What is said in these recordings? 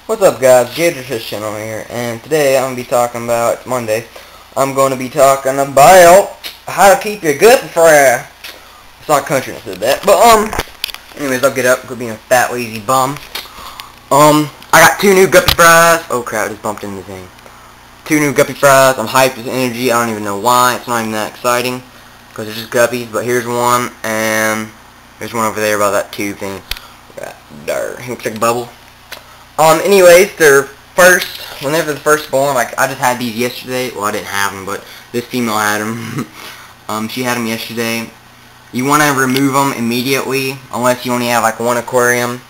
What's up, guys? GatorsFishchannel here, and today I'm going to be talking about, it's Monday, I'm going to be talking about how to keep your guppy fresh. It's not country that said that, but, anyways, I'll get up, quit being a fat, lazy bum. I got 2 new guppy fries. Oh crap, I just bumped into the thing. 2 new guppy fries. I'm hyped with energy. I don't even know why. It's not even that exciting, because they're just guppies, but here's one, and there's one over there by that tube thing. There, he looks like a bubble. Anyways, whenever the first born, like, I just had these yesterday. Well, I didn't have them, but this female had them. She had them yesterday. You want to remove them immediately, unless you only have, like, one aquarium.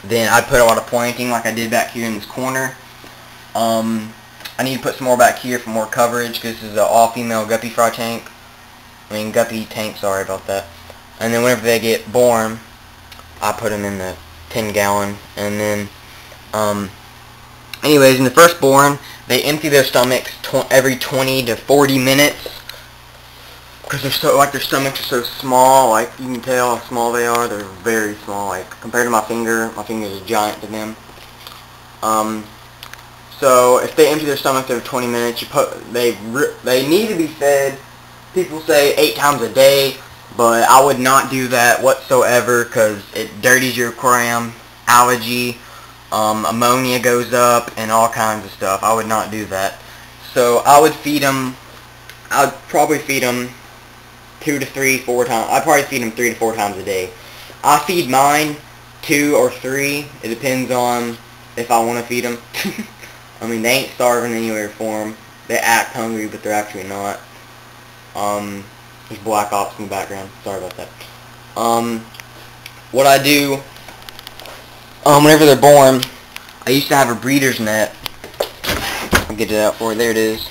Then I'd put a lot of planting, like I did back here in this corner. I need to put some more back here for more coverage, because this is an all-female guppy fry tank. Guppy tank, sorry about that. And then whenever they get born, I put them in the 10-gallon, and then anyways, in the firstborn, they empty their stomachs every 20 to 40 minutes, because their stomachs are so small. Like, you can tell how small they are. They're very small. Like, compared to my finger is giant to them. So if they empty their stomachs every 20 minutes, they need to be fed. People say 8 times a day, but I would not do that whatsoever, because it dirties your aquarium. Allergy, ammonia goes up, and all kinds of stuff. I would not do that. So I would feed them. I'd probably feed them 2 to 3, 4 times. I'd probably feed them 3 to 4 times a day. I feed mine 2 or 3. It depends on if I want to feed them. They ain't starving anywhere for them. They act hungry, but they're actually not. There's black ops in the background. Sorry about that. What I do, whenever they're born, I used to have a breeder's net. I'll get it out for you. There it is.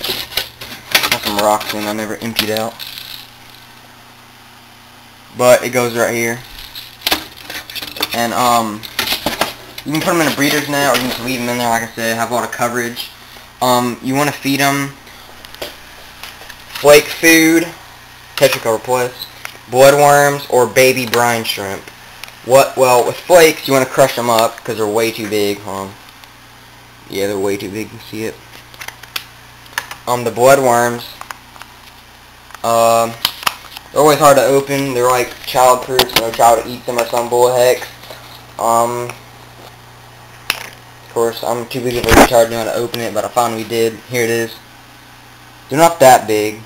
Got some rocks in. I never emptied out. But it goes right here. And, you can put them in a breeder's net, or you can just leave them in there, like I said, have a lot of coverage. You want to feed them flake food, Tetracover Plus, bloodworms, or baby brine shrimp. Well, with flakes, you want to crush them up, because they're way too big, Yeah, they're way too big, you can see it. The bloodworms, they're always hard to open. They're like child-proof, so no child eats them or some bullheck. Of course, I'm too big of a retard to know how to open it, but I finally did. Here it is. They're not that big.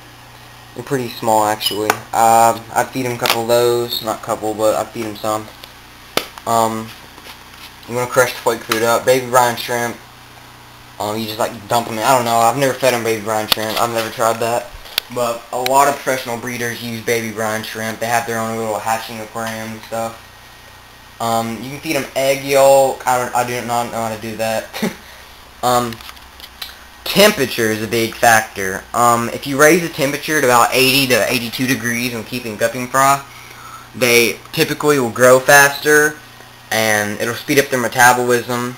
They're pretty small, actually. I'd feed them a couple of those. Not a couple, but I'd feed them some. You want to crush the flake food up. Baby brine shrimp. You just like dump them in. I don't know. I've never fed them baby brine shrimp. I've never tried that. But a lot of professional breeders use baby brine shrimp. They have their own little hatching aquarium and stuff. You can feed them egg yolk. I do not know how to do that. Temperature is a big factor. If you raise the temperature to about 80 to 82 degrees when keeping guppy fry, they typically will grow faster, and it'll speed up their metabolism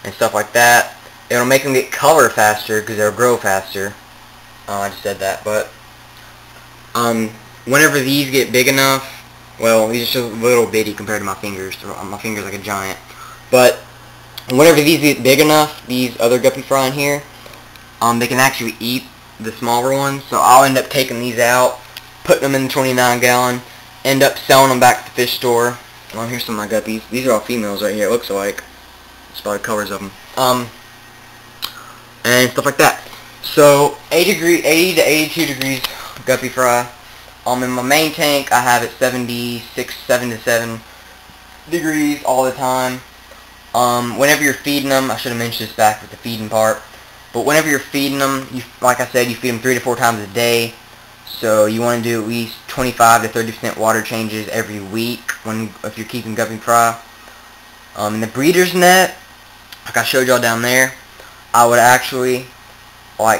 and stuff like that. It'll make them get color faster because they'll grow faster. I just said that, but whenever these get big enough, well, these are so little bitty compared to my fingers. My finger's like a giant. But whenever these get big enough, these other guppy fry in here, they can actually eat the smaller ones. So I'll end up taking these out, putting them in the 29-gallon, end up selling them back at the fish store. Well, here's some of my guppies. These are all females right here, it looks like. That's probably colors of them. And stuff like that. So 80 to 82 degrees guppy fry. In my main tank, I have it 77 degrees all the time. Whenever you're feeding them, I should have mentioned this back with the feeding part, but whenever you're feeding them, like I said, you feed them 3 to 4 times a day. So you want to do at least 25 to 30% water changes every week if you're keeping guppy fry. In the breeder's net, like I showed y'all down there, I would actually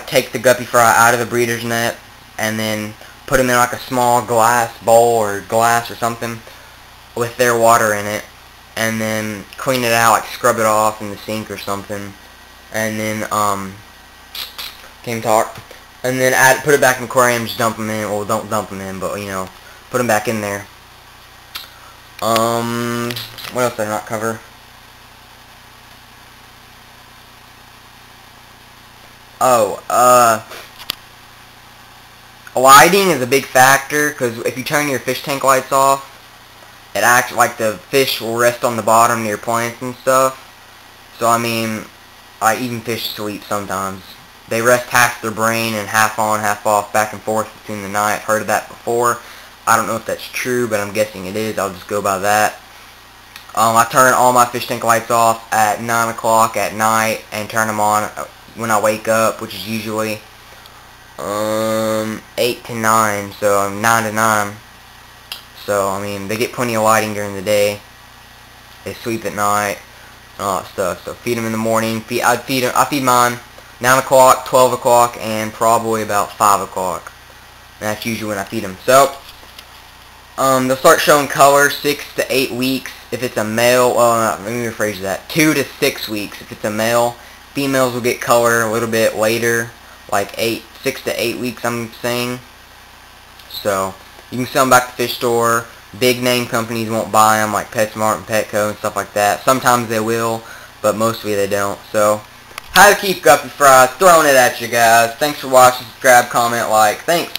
take the guppy fry out of the breeder's net and then put them in like a small glass bowl or glass or something with their water in it, and then clean it out, scrub it off in the sink or something, and then and then put it back in the aquarium, just dump them in. Well, don't dump them in, but put them back in there. What else did I not cover? Lighting is a big factor, because if you turn your fish tank lights off, it acts like the fish will rest on the bottom near plants and stuff. So I mean, even fish sleep sometimes. They rest half their brain and half on, half off, back and forth between the night. I've heard of that before. I don't know if that's true, but I'm guessing it is. I'll just go by that. I turn all my fish tank lights off at 9 o'clock at night and turn them on when I wake up, which is usually 8 to 9, so 9 to 9. So, I mean, they get plenty of lighting during the day. They sleep at night, and all that stuff. So, feed them in the morning. I feed mine 9 o'clock, 12 o'clock, and probably about 5 o'clock. And that's usually when I feed them. So, they'll start showing color 6 to 8 weeks if it's a male. Well, let me rephrase that. 2 to 6 weeks if it's a male. Females will get color a little bit later, like 6 to 8 weeks, I'm saying. So, you can sell them back to the fish store. Big name companies won't buy them, like PetSmart and Petco and stuff like that. Sometimes they will, but mostly they don't. So, how to keep guppy fries, throwing it at you guys. Thanks for watching. Subscribe, comment, like. Thanks.